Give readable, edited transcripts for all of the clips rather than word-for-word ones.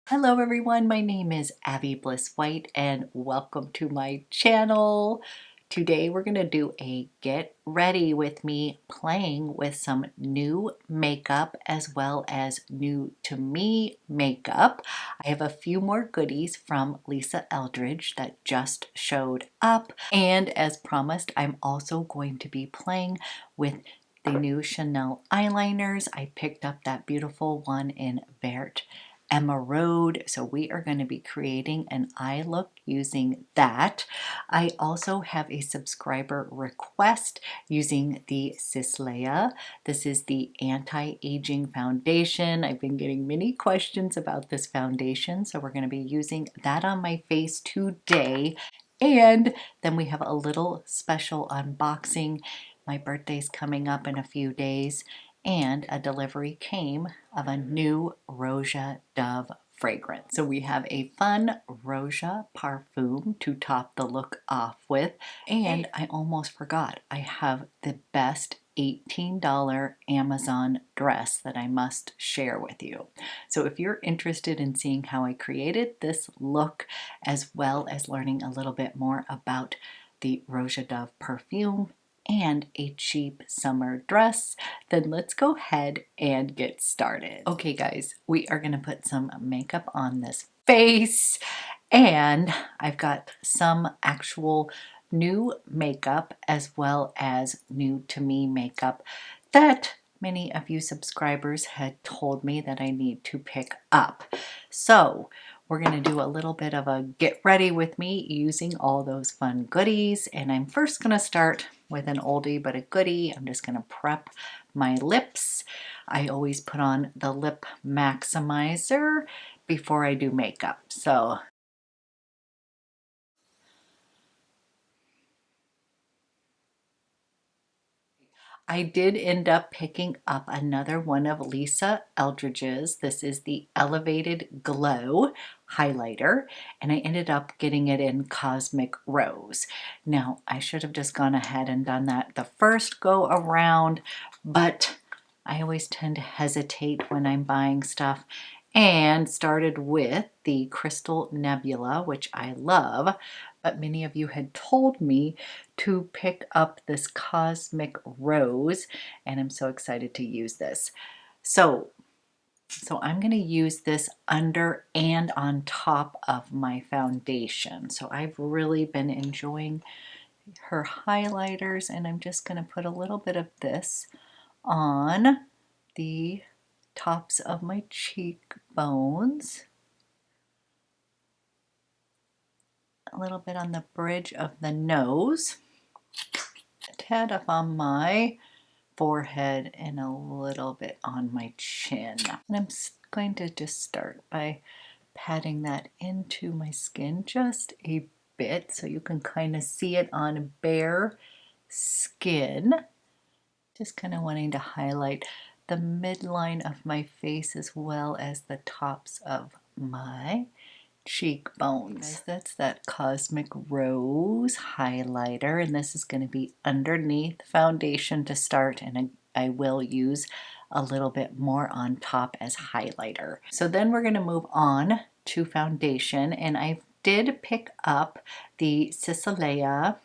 Hello everyone, my name is Abby Bliss White and welcome to my channel. Today we're going to do a get ready with me playing with some new makeup as well as new to me makeup. I have a few more goodies from Lisa Eldridge that just showed up, and as promised I'm also going to be playing with the new Chanel eyeliners. I picked up that beautiful one in VERT Emeraude, so we are going to be creating an eye look using that. I also have a subscriber request using the SISLEYA. This is the anti-aging foundation. I've been getting many questions about this foundation, so we're going to be using that on my face today. And then we have a little special unboxing. My birthday's coming up in a few days, and a delivery came of a new Roja Dove fragrance. So we have a fun Roja Parfum to top the look off with. And I almost forgot, I have the best $18 Amazon dress that I must share with you. So if you're interested in seeing how I created this look, as well as learning a little bit more about the Roja Dove perfume and a cheap summer dress, then let's go ahead and get started. Okay guys, we are gonna put some makeup on this face, and I've got some actual new makeup as well as new to me makeup that many of you subscribers had told me that I need to pick up. So we're going to do a little bit of a get ready with me using all those fun goodies, and I'm first going to start with an oldie but a goodie. I'm just going to prep my lips. I always put on the lip maximizer before I do makeup. So I did end up picking up another one of Lisa Eldridge's. This is the Elevated Glow highlighter, and I ended up getting it in Cosmic Rose. Now, I should have just gone ahead and done that the first go around, but I always tend to hesitate when I'm buying stuff, and started with the Crystal Nebula, which I love, but many of you had told me to pick up this Cosmic Rose, and I'm so excited to use this. So I'm going to use this under and on top of my foundation. So I've really been enjoying her highlighters, and I'm just going to put a little bit of this on the tops of my cheekbones, a little bit on the bridge of the nose, a tad up on my forehead, and a little bit on my chin. And I'm going to just start by patting that into my skin just a bit so you can kind of see it on bare skin. Just kind of wanting to highlight the midline of my face as well as the tops of my cheekbones. That's that Cosmic Rose highlighter, and this is going to be underneath foundation to start, and I will use a little bit more on top as highlighter. So then we're going to move on to foundation, and I did pick up the SISLEYA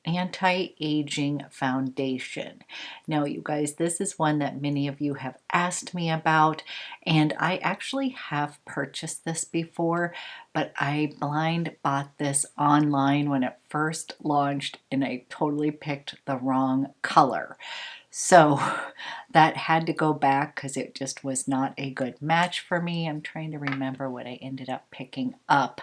anti-aging foundation. Now you guys, this is one that many of you have asked me about, and I actually have purchased this before, but I blind bought this online when it first launched, and I totally picked the wrong color. So that had to go back because it just was not a good match for me. I'm trying to remember what I ended up picking up.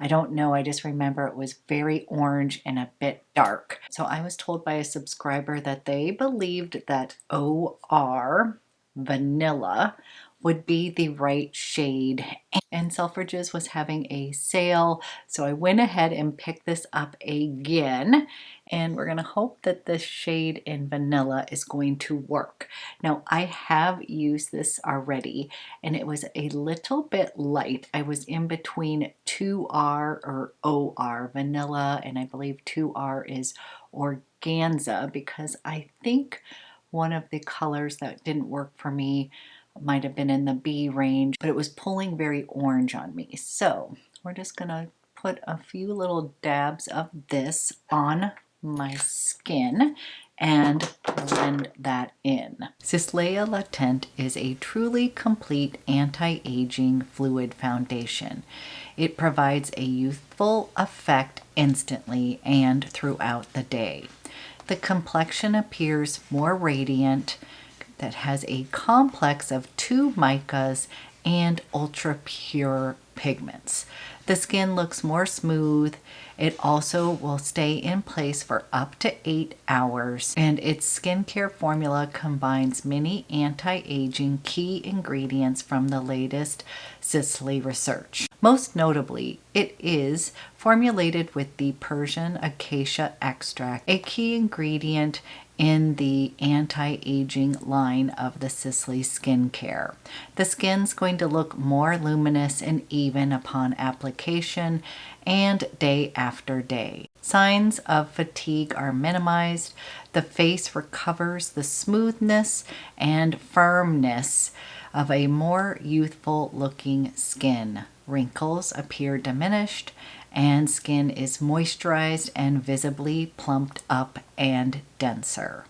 I don't know, I just remember it was very orange and a bit dark. So I was told by a subscriber that they believed that OR Vanilla would be the right shade, and Selfridges was having a sale, so I went ahead and picked this up again, and we're going to hope that this shade in vanilla is going to work. Now I have used this already, and it was a little bit light. I was in between 2R or OR vanilla, and I believe 2R is organza, because I think one of the colors that didn't work for me might have been in the B range, but it was pulling very orange on me. So we're just gonna put a few little dabs of this on my skin and blend that in. SISLEYA Latent is a truly complete anti-aging fluid foundation. It provides a youthful effect instantly and throughout the day. The complexion appears more radiant, that has a complex of 2 micas and ultra pure pigments. The skin looks more smooth. It also will stay in place for up to 8 hours, and its skincare formula combines many anti-aging key ingredients from the latest Sisley research. Most notably, it is formulated with the Persian acacia extract, a key ingredient in the anti-aging line of the Sisley skincare. The skin's going to look more luminous and even upon application and day after day. Signs of fatigue are minimized. The face recovers the smoothness and firmness of a more youthful looking skin. Wrinkles appear diminished and skin is moisturized and visibly plumped up and denser.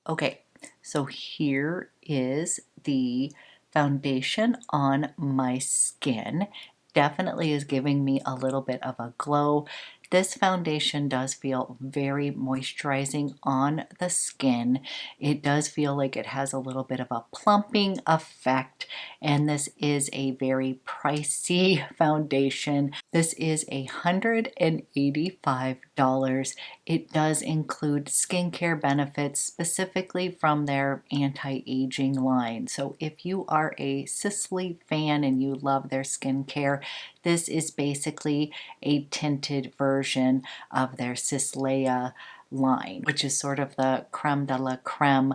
Okay, so here is the foundation on my skin. Definitely is giving me a little bit of a glow. This foundation does feel very moisturizing on the skin. It does feel like it has a little bit of a plumping effect, and this is a very pricey foundation. This is $185. It does include skincare benefits specifically from their anti-aging line. So if you are a Sisley fan and you love their skincare, this is basically a tinted version of their SISLEYA line, which is sort of the creme de la creme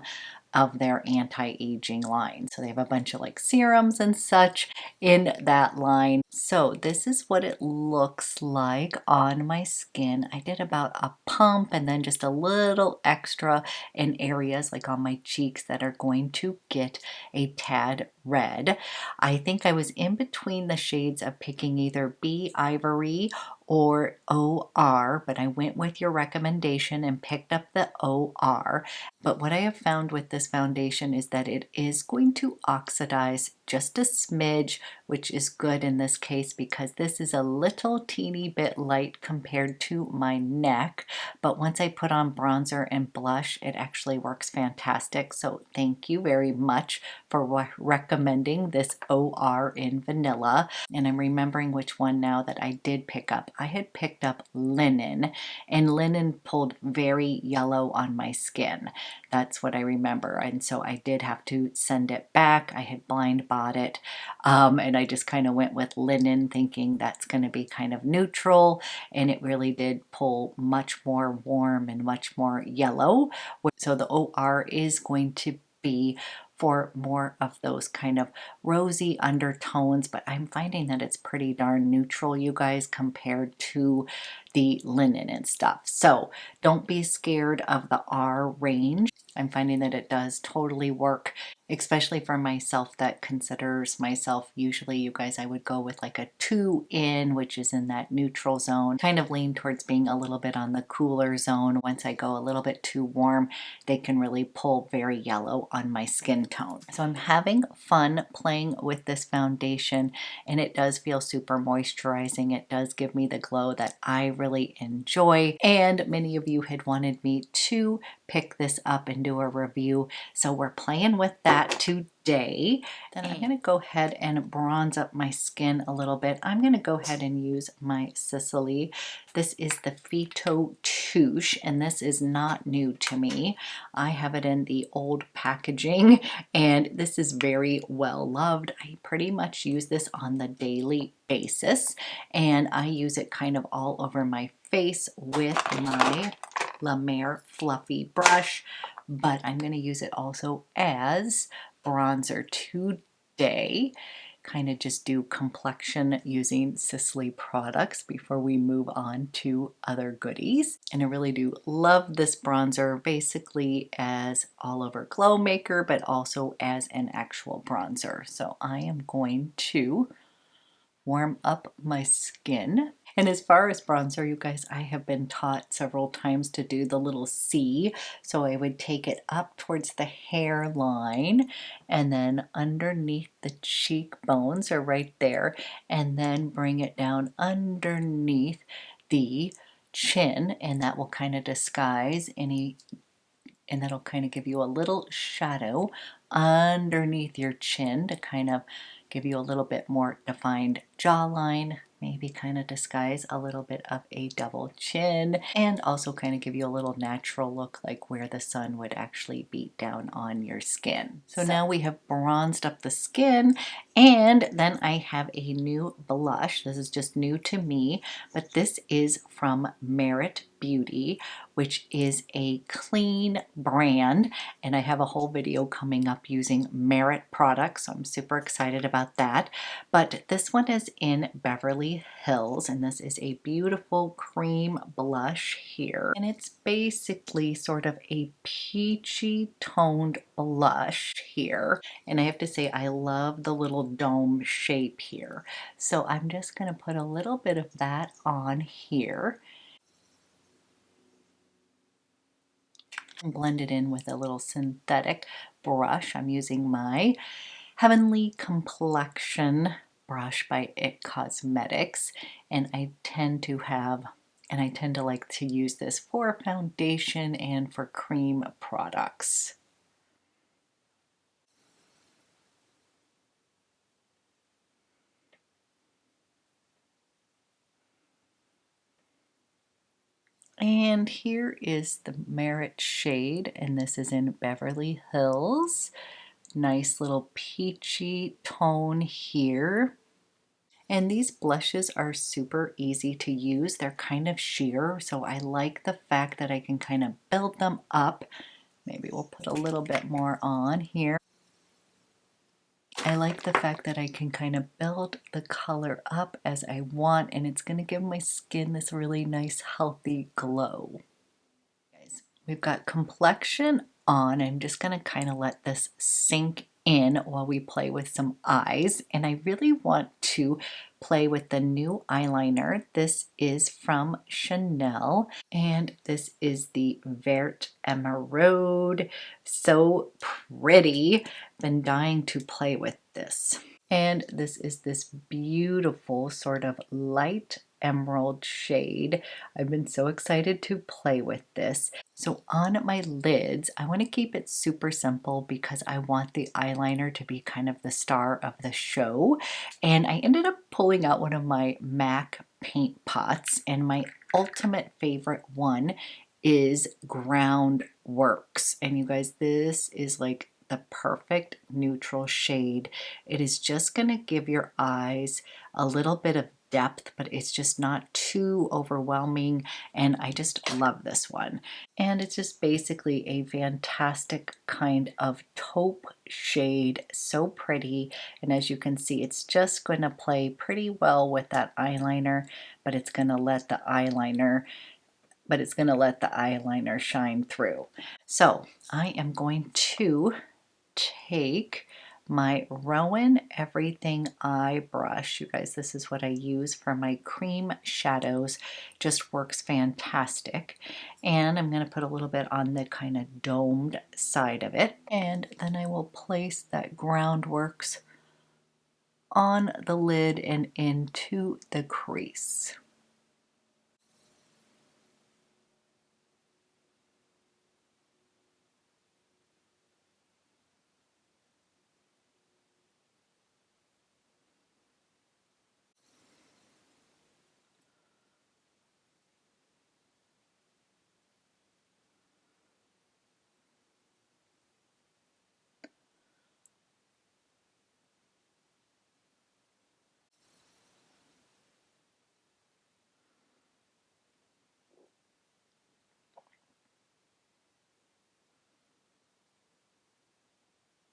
of their anti-aging line. So they have a bunch of like serums and such in that line. So this is what it looks like on my skin. I did about a pump and then just a little extra in areas like on my cheeks that are going to get a tad red. I think I was in between the shades of picking either B Ivory or OR, but I went with your recommendation and picked up the OR. But what I have found with this foundation is that it is going to oxidize just a smidge, which is good in this case because this is a little teeny bit light compared to my neck. But once I put on bronzer and blush, it actually works fantastic. So thank you very much for recommending this OR in vanilla. And I'm remembering which one now that I did pick up. I had picked up linen, and linen pulled very yellow on my skin. That's what I remember. And so I did have to send it back. I had blind bought it. And I just kind of went with linen thinking that's going to be kind of neutral. And it really did pull much more warm and much more yellow. So the OR is going to be for more of those kind of rosy undertones, but I'm finding that it's pretty darn neutral, you guys, compared to the linen and stuff. So don't be scared of the R range. I'm finding that it does totally work, especially for myself that considers myself, usually you guys, I would go with like a 2 in, which is in that neutral zone, kind of lean towards being a little bit on the cooler zone. Once I go a little bit too warm, they can really pull very yellow on my skin tone. So I'm having fun playing with this foundation, and it does feel super moisturizing. It does give me the glow that I really enjoy, and many of you had wanted me to pick this up and do a review, so we're playing with that today. Then I'm going to go ahead and bronze up my skin a little bit. I'm going to go ahead and use my Sisley. This is the PHYTO Touche, and this is not new to me. I have it in the old packaging, and this is very well loved. I pretty much use this on the daily basis, and I use it kind of all over my face with my La Mer fluffy brush, but I'm going to use it also as bronzer today. kind of just do complexion using Sisley products before we move on to other goodies. And I really do love this bronzer basically as all over glow maker, but also as an actual bronzer. So I am going to warm up my skin. And as far as bronzer, you guys, I have been taught several times to do the little C. So I would take it up towards the hairline and then underneath the cheekbones or right there, and then bring it down underneath the chin, and that will kind of disguise any, and that'll kind of give you a little shadow underneath your chin to kind of give you a little bit more defined jawline, maybe kind of disguise a little bit of a double chin, and also kind of give you a little natural look like where the sun would actually beat down on your skin. So now we have bronzed up the skin, and then I have a new blush. This is just new to me, but this is from Merit Beauty, which is a clean brand, and I have a whole video coming up using Merit products, so I'm super excited about that. But this one is in Beverly Hills, and this is a beautiful cream blush here, and it's basically sort of a peachy toned blush here, and I have to say I love the little dome shape here, so I'm just going to put a little bit of that on here. Blend it in with a little synthetic brush. I'm using my Heavenly Complexion brush by IT Cosmetics, and I tend to like to use this for foundation and for cream products. And here is the Merit shade, and this is in Beverly Hills. Nice little peachy tone here. And these blushes are super easy to use. They're kind of sheer, so I like the fact that I can kind of build them up. Maybe we'll put a little bit more on here. I like the fact that I can kind of build the color up as I want, and it's going to give my skin this really nice, healthy glow. Guys, we've got complexion on. I'm just going to kind of let this sink in while we play with some eyes, and I really want to play with the new eyeliner. This is from Chanel, and this is the VERT Emeraude. So pretty. Been dying to play with this. And this is this beautiful sort of light emerald shade. I've been so excited to play with this. So on my lids, I want to keep it super simple because I want the eyeliner to be kind of the star of the show. And I ended up pulling out one of my MAC paint pots, and my ultimate favorite one is GROUNDWORK. And you guys, this is like the perfect neutral shade. It is just going to give your eyes a little bit of depth, but it's just not too overwhelming, and I just love this one. And it's just basically a fantastic kind of taupe shade, so pretty, and as you can see, it's just going to play pretty well with that eyeliner, but it's going to let the eyeliner shine through. So I am going to take my ROEN Everything Eye Brush. You guys, this is what I use for my cream shadows. Just works fantastic. And I'm going to put a little bit on the kind of domed side of it. And then I will place that GROUNDWORK on the lid and into the crease.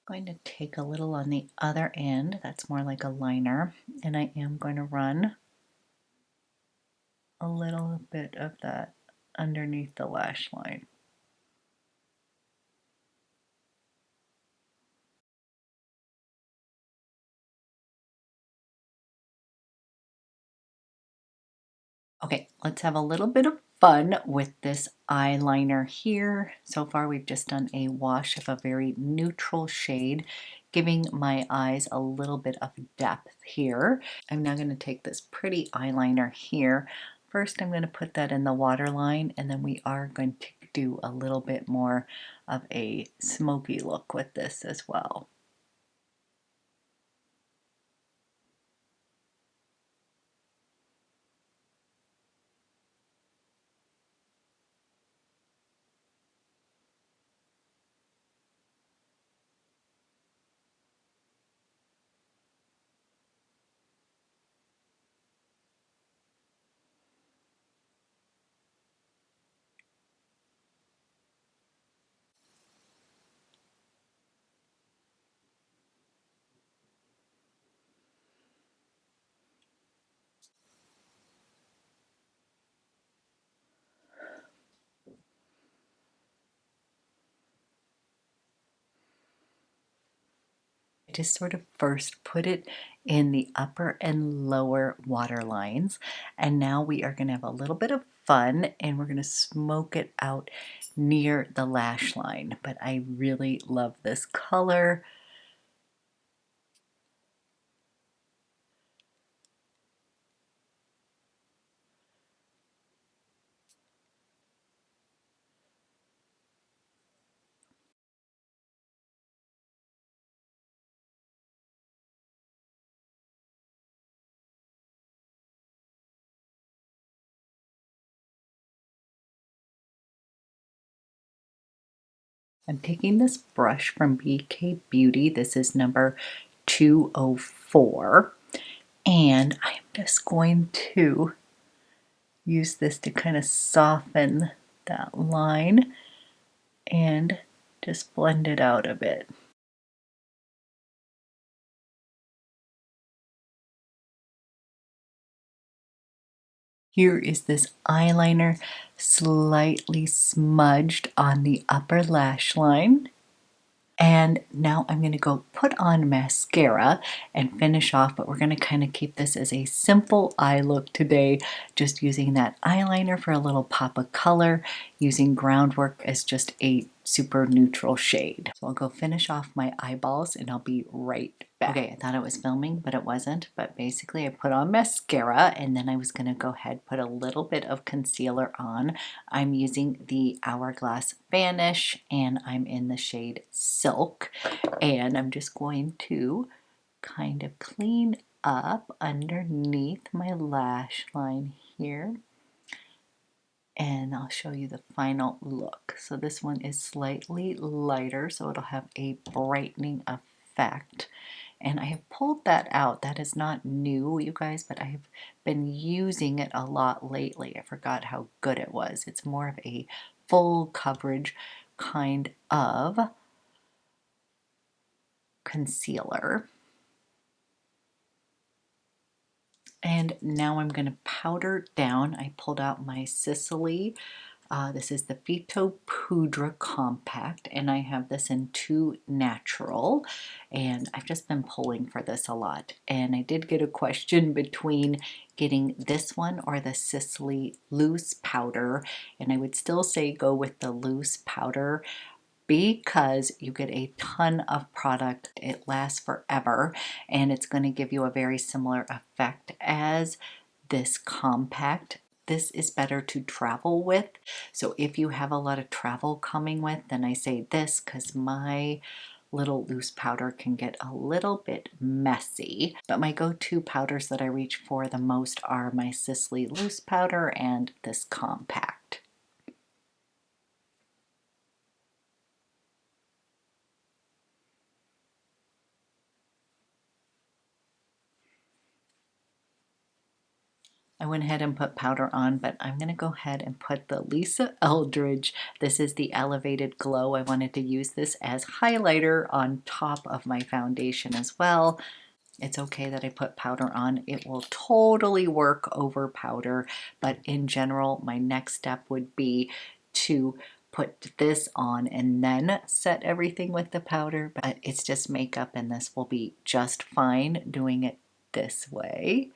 Going to take a little on the other end, that's more like a liner, and I am going to run a little bit of that underneath the lash line. Okay, let's have a little bit of fun with this eyeliner here. So far we've just done a wash of a very neutral shade, giving my eyes a little bit of depth here. I'm now going to take this pretty eyeliner here. First I'm going to put that in the waterline, and then we are going to do a little bit more of a smoky look with this as well. I just sort of first put it in the upper and lower water lines, and now we are going to have a little bit of fun and we're going to smoke it out near the lash line. But I really love this color. I'm taking this brush from BK Beauty. This is number 204, and I'm just going to use this to kind of soften that line and just blend it out a bit. Here is this eyeliner slightly smudged on the upper lash line. And now I'm going to go put on mascara and finish off, but we're going to kind of keep this as a simple eye look today, just using that eyeliner for a little pop of color, using Groundwork as just a super neutral shade. So I'll go finish off my eyeballs and I'll be right back. Okay, I thought it was filming, but it wasn't. But basically I put on mascara and then I was going to go ahead put a little bit of concealer on. I'm using the Hourglass Vanish and I'm in the shade Silk, and I'm just going to kind of clean up underneath my lash line here, and I'll show you the final look. So this one is slightly lighter, so it'll have a brightening effect. And I have pulled that out. That is not new, you guys, but I have been using it a lot lately. I forgot how good it was. It's more of a full coverage kind of concealer. And now I'm going to powder down. I pulled out my Sisley. This is the PHYTO Poudre Compact, and I have this in 2 Natural, and I've just been pulling for this a lot. And I did get a question between getting this one or the Sisley Loose Powder, and I would still say go with the loose powder because you get a ton of product. It lasts forever, and it's going to give you a very similar effect as this compact. This is better to travel with. So if you have a lot of travel coming with, then I say this, because my little loose powder can get a little bit messy. But my go-to powders that I reach for the most are my Sisley loose powder and this compact. I went ahead and put powder on, but I'm going to go ahead and put the Lisa Eldridge. This is the Elevated Glow. I wanted to use this as highlighter on top of my foundation as well. It's okay that I put powder on. It will totally work over powder, but in general, my next step would be to put this on and then set everything with the powder, but it's just makeup and this will be just fine doing it this way.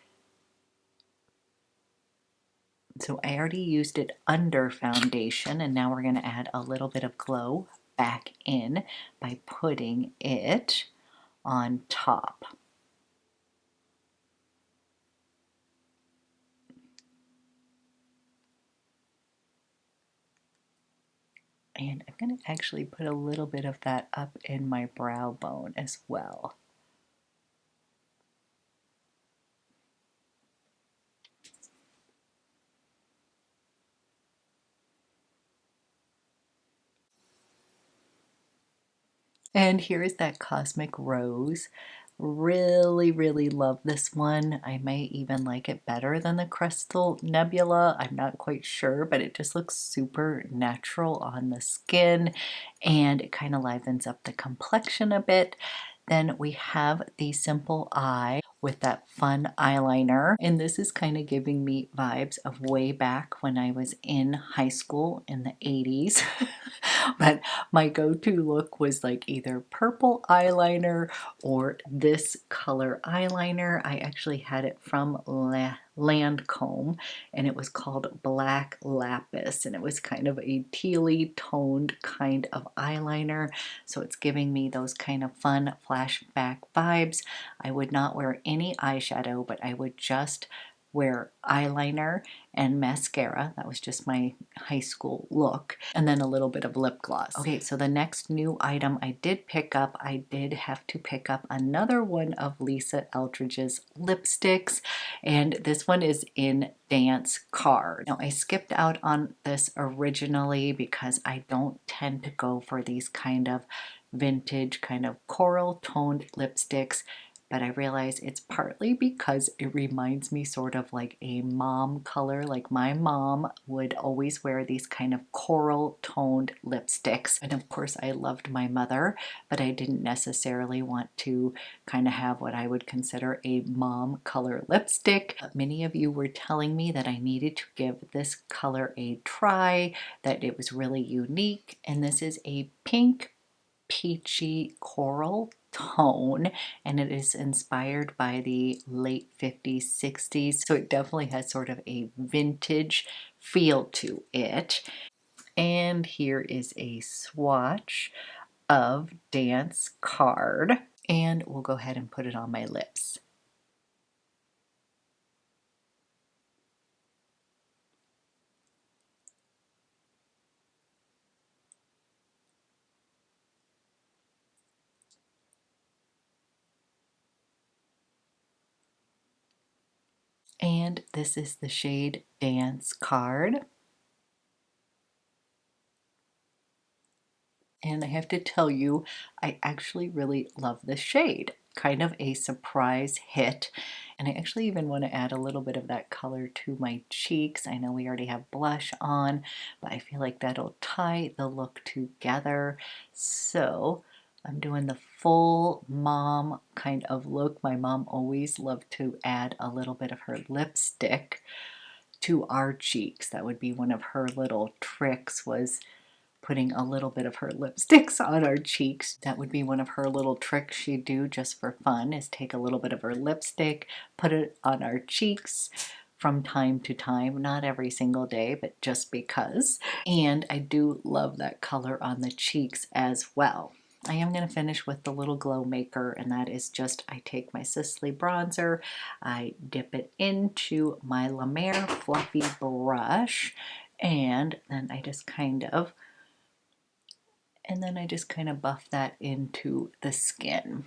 So I already used it under foundation, and now we're going to add a little bit of glow back in by putting it on top. And I'm going to actually put a little bit of that up in my brow bone as well. And here is that Cosmic Rose. Really love this one. I may even like it better than the Crystal Nebula. I'm not quite sure, but it just looks super natural on the skin and it kind of livens up the complexion a bit. Then we have the Simple Eye with that fun eyeliner. And this is kind of giving me vibes of way back when I was in high school in the 80s. But my go-to look was like either purple eyeliner or this color eyeliner. I actually had it from Lancome and it was called Black Lapis, and it was kind of a tealy toned kind of eyeliner, so it's giving me those kind of fun flashback vibes. I would not wear any eyeshadow, but I would just wear eyeliner and mascara. That was just my high school look, and then a little bit of lip gloss. Okay, so the next new item I did pick up, I did have to pick up another one of Lisa Eldridge's lipsticks, and this one is in Dance Card. Now I skipped out on this originally because I don't tend to go for these kind of vintage kind of coral toned lipsticks, but I realize it's partly because it reminds me sort of like a mom color. Like my mom would always wear these kind of coral toned lipsticks. And of course I loved my mother, but I didn't necessarily want to kind of have what I would consider a mom color lipstick. Many of you were telling me that I needed to give this color a try, that it was really unique. And this is a pink peachy coral tone, and it is inspired by the late 50s 60s, so it definitely has sort of a vintage feel to it. And here is a swatch of Dance Card, and we'll go ahead and put it on my lips. And this is the shade Dance Card. And I have to tell you, I actually really love this shade. Kind of a surprise hit. And I actually even want to add a little bit of that color to my cheeks. I know we already have blush on, but I feel like that'll tie the look together. So I'm doing the full mom kind of look. My mom always loved to add a little bit of her lipstick to our cheeks. That would be one of her little tricks, was putting a little bit of her lipsticks on our cheeks. That would be one of her little tricks she'd do just for fun, is take a little bit of her lipstick, put it on our cheeks from time to time, not every single day, but just because. And I do love that color on the cheeks as well. I am going to finish with the little glow maker, and that is just, I take my Sisley bronzer, I dip it into my La Mer fluffy brush, and then I just kind of buff that into the skin.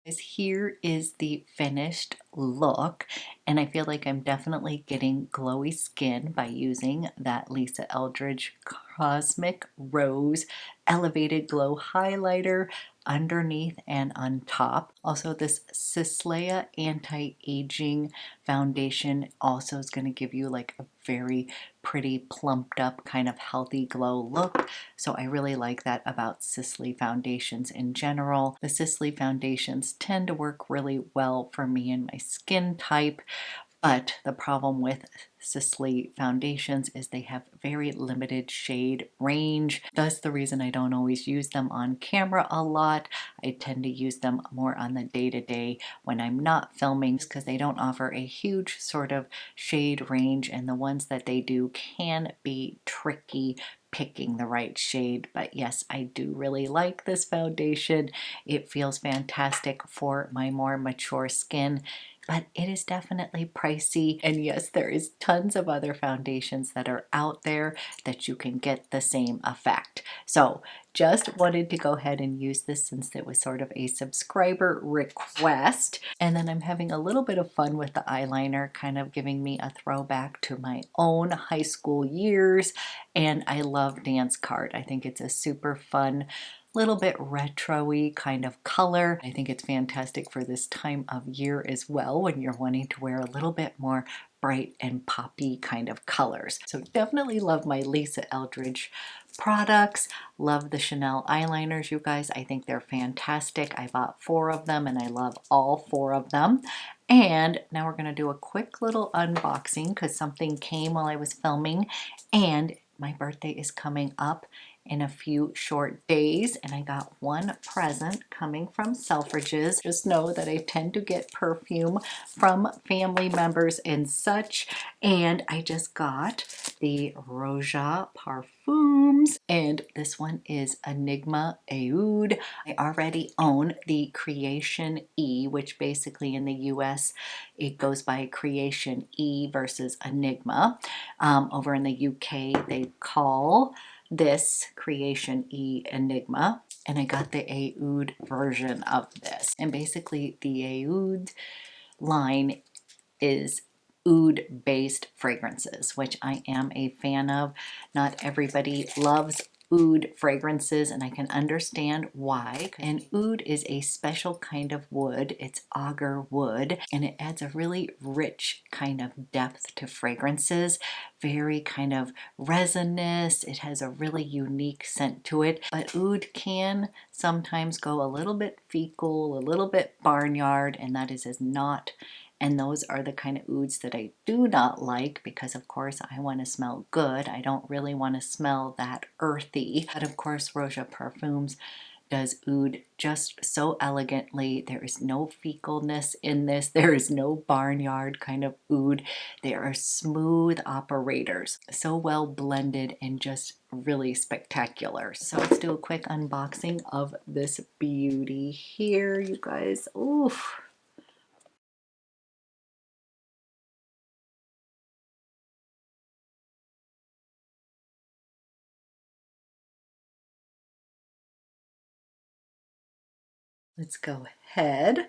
Here is the finished look, and I feel like I'm definitely getting glowy skin by using that Lisa Eldridge Cosmic Rose Elevated Glow Highlighter. underneath and on top. Also, this SISLEYA anti-aging foundation also is going to give you like a very pretty plumped up kind of healthy glow look. So I really like that about Sisley foundations in general. The Sisley foundations tend to work really well for me and my skin type. But the problem with Sisley foundations is they have very limited shade range. That's the reason I don't always use them on camera a lot. I tend to use them more on the day-to-day when I'm not filming because they don't offer a huge sort of shade range, and the ones that they do can be tricky picking the right shade. But yes, I do really like this foundation. It feels fantastic for my more mature skin, but it is definitely pricey. And yes, there is tons of other foundations that are out there that you can get the same effect. So just wanted to go ahead and use this since it was sort of a subscriber request. And then I'm having a little bit of fun with the eyeliner, kind of giving me a throwback to my own high school years. And I love Dance Card. I think it's a super fun, little bit retro-y kind of color. I think it's fantastic for this time of year as well when you're wanting to wear a little bit more bright and poppy kind of colors. So definitely love my Lisa Eldridge products. Love the Chanel eyeliners, you guys. I think they're fantastic. I bought 4 of them and I love all 4 of them. And now we're going to do a quick little unboxing because something came while I was filming, and my birthday is coming up in a few short days, and I got one present coming from Selfridges. Just know that I tend to get perfume from family members and such, and I just got the Roja Parfums, and this one is Enigma AOUD. I already own the Creation E, which basically in the US it goes by Creation E versus Enigma. Over in the UK they call this Creation E Enigma, and I got the AOUD version of this. And basically the AOUD line is oud based fragrances, which I am a fan of. Not everybody loves oud fragrances, and I can understand why. And oud is a special kind of wood. It's agar wood, and it adds a really rich kind of depth to fragrances. Very kind of resinous. It has a really unique scent to it, but oud can sometimes go a little bit fecal, a little bit barnyard, and that is not. And those are the kind of ouds that I do not like because, of course, I want to smell good. I don't really want to smell that earthy. But, of course, Roja Parfums does oud just so elegantly. There is no fecalness in this. There is no barnyard kind of oud. They are smooth operators. So well blended and just really spectacular. So let's do a quick unboxing of this beauty here, you guys. Oof. Let's go ahead.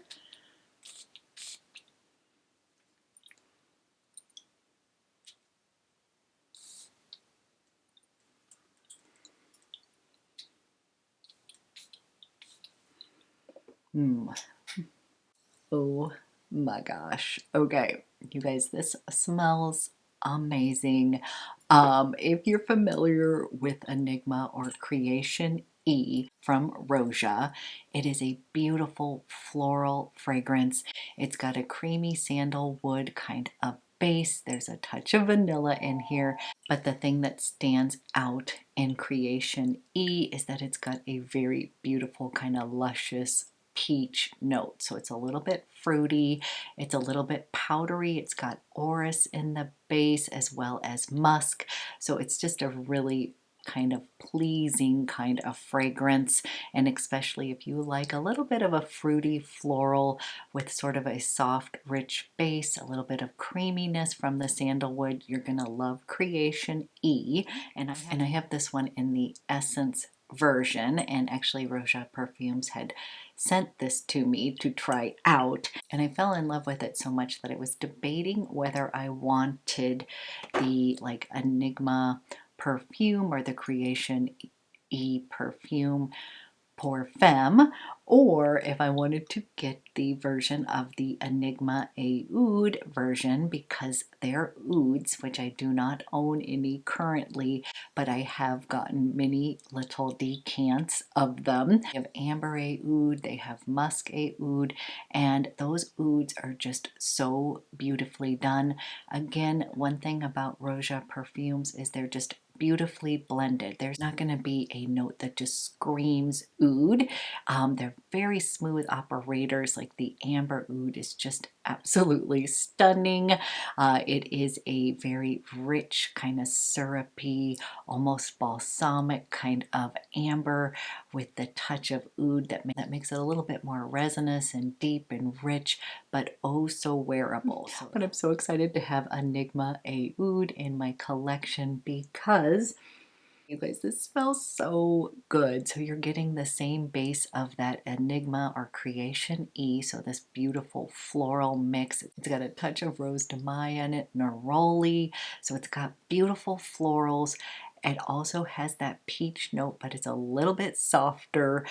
Oh my gosh. Okay, you guys, this smells amazing. If you're familiar with Enigma or Creation E from Roja, it is a beautiful floral fragrance. It's got a creamy sandalwood kind of base. There's a touch of vanilla in here, but the thing that stands out in Creation E is that it's got a very beautiful kind of luscious peach note. So it's a little bit fruity, it's a little bit powdery, it's got orris in the base as well as musk. So it's just a really kind of pleasing kind of fragrance, and especially if you like a little bit of a fruity floral with sort of a soft rich base, a little bit of creaminess from the sandalwood, you're gonna love Creation E. And I have this one in the Essence version, and actually Roja Parfums had sent this to me to try out, and I fell in love with it so much that I was debating whether I wanted the like Enigma perfume or the Creation E perfume. PERFUME, or if I wanted to get the version of the ENIGMA AOUD version, because they're ouds, which I do not own any currently, but I have gotten many little decants of them. They have amber AOUD, they have musk AOUD, and those ouds are just so beautifully done. Again, one thing about Roja Parfums is they're just beautifully blended. There's not going to be a note that just screams oud. They're very smooth operators. Like the amber oud is just absolutely stunning. It is a very rich, kind of syrupy, almost balsamic kind of amber with the touch of oud that makes it a little bit more resinous and deep and rich, but oh so wearable. But I'm so excited to have ENIGMA AOUD in my collection because you guys, this smells so good. So you're getting the same base of that Enigma or Creation E, so this beautiful floral mix. It's got a touch of Rose de Maia in it, neroli, so it's got beautiful florals. It also has that peach note, but it's a little bit softer.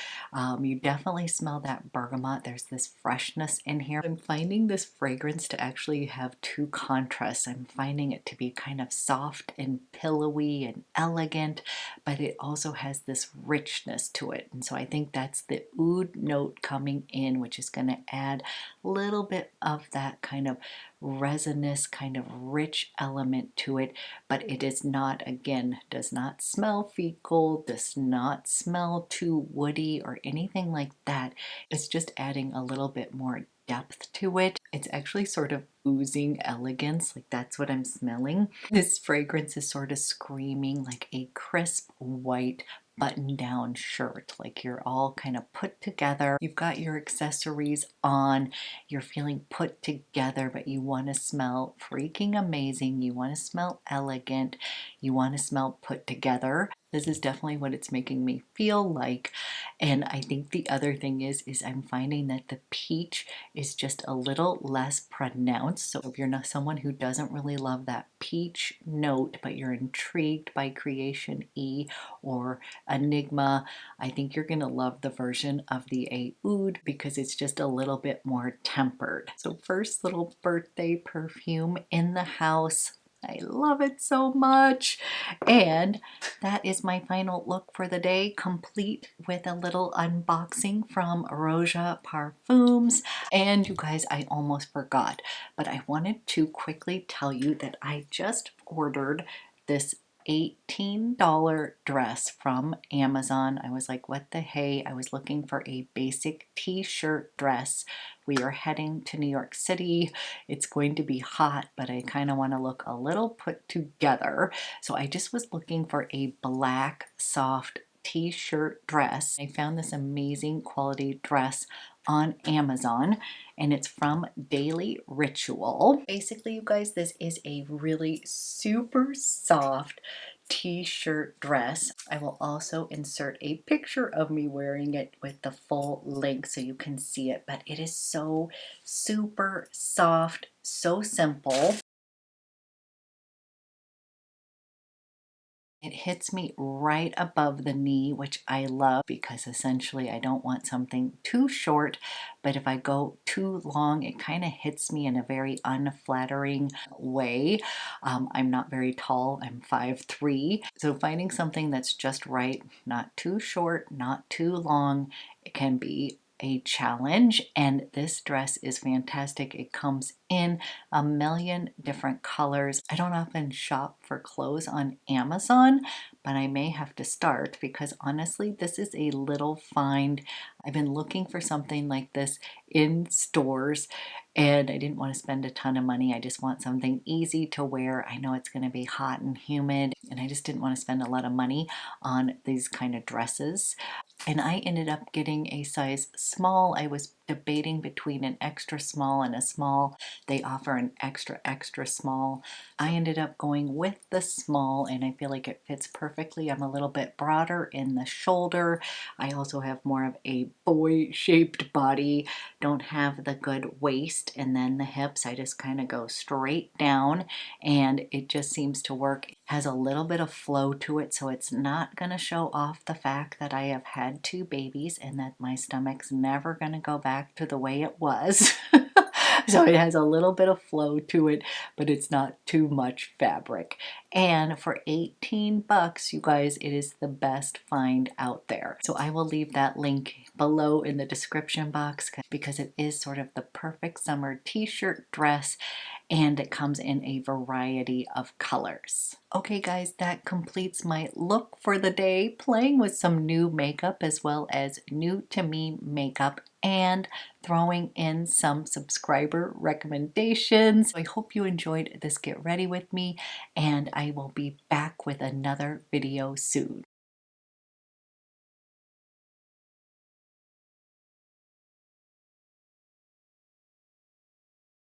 You definitely smell that bergamot. There's this freshness in here. I'm finding this fragrance to actually have two contrasts. I'm finding it to be kind of soft and pillowy and elegant, but it also has this richness to it. And so I think that's the oud note coming in, which is going to add a little bit of that kind of resinous, kind of rich element to it, but it is not, again, does not smell fecal, does not smell too woody or anything like that. It's just adding a little bit more depth to it. It's actually sort of oozing elegance, like that's what I'm smelling. This fragrance is sort of screaming like a crisp white button-down shirt, like you're all kind of put together. You've got your accessories on, you're feeling put together, but you want to smell freaking amazing. You want to smell elegant. You want to smell put together. This is definitely what it's making me feel like. And I think the other thing is I'm finding that the peach is just a little less pronounced. So if you're not someone who doesn't really love that peach note, but you're intrigued by Creation E or Enigma, I think you're gonna love the version of the AOUD because it's just a little bit more tempered. So first little birthday perfume in the house. I love it so much. And that is my final look for the day, complete with a little unboxing from Roja Parfums. And you guys, I almost forgot, but I wanted to quickly tell you that I just ordered this $18 dress from Amazon. I was like, what the hey? I was looking for a basic t-shirt dress. We are heading to New York City. It's going to be hot, but I kind of want to look a little put together. So I just was looking for a black, soft t-shirt dress. I found this amazing quality dress on Amazon, and it's from Daily Ritual. Basically, you guys, this is a really super soft t-shirt dress. I will also insert a picture of me wearing it with the full length so you can see it, but it is so super soft, so simple. It hits me right above the knee, which I love because essentially I don't want something too short, but if I go too long, it kind of hits me in a very unflattering way. I'm not very tall, I'm 5'3", so finding something that's just right, not too short, not too long, it can be a challenge, and this dress is fantastic. It comes in a million different colors. I don't often shop for clothes on Amazon, but I may have to start because honestly, this is a little find. I've been looking for something like this in stores and I didn't want to spend a ton of money. I just want something easy to wear. I know it's going to be hot and humid, and I just didn't want to spend a lot of money on these kind of dresses. And I ended up getting a size small. I was debating between an extra small and a small. They offer an extra, extra small. I ended up going with the small, and I feel like it fits perfectly. I'm a little bit broader in the shoulder. I also have more of a boy-shaped body. Don't have the good waist and then the hips. I just kind of go straight down, and it just seems to work. Has a little bit of flow to it, so it's not going to show off the fact that I have had 2 babies and that my stomach's never going to go back to the way it was. So it has a little bit of flow to it, but it's not too much fabric. And for 18 bucks, you guys, it is the best find out there. So I will leave that link below in the description box because it is sort of the perfect summer t-shirt dress, and it comes in a variety of colors. Okay guys, that completes my look for the day, playing with some new makeup as well as new to me makeup and throwing in some subscriber recommendations. I hope you enjoyed this get ready with me, and I will be back with another video soon.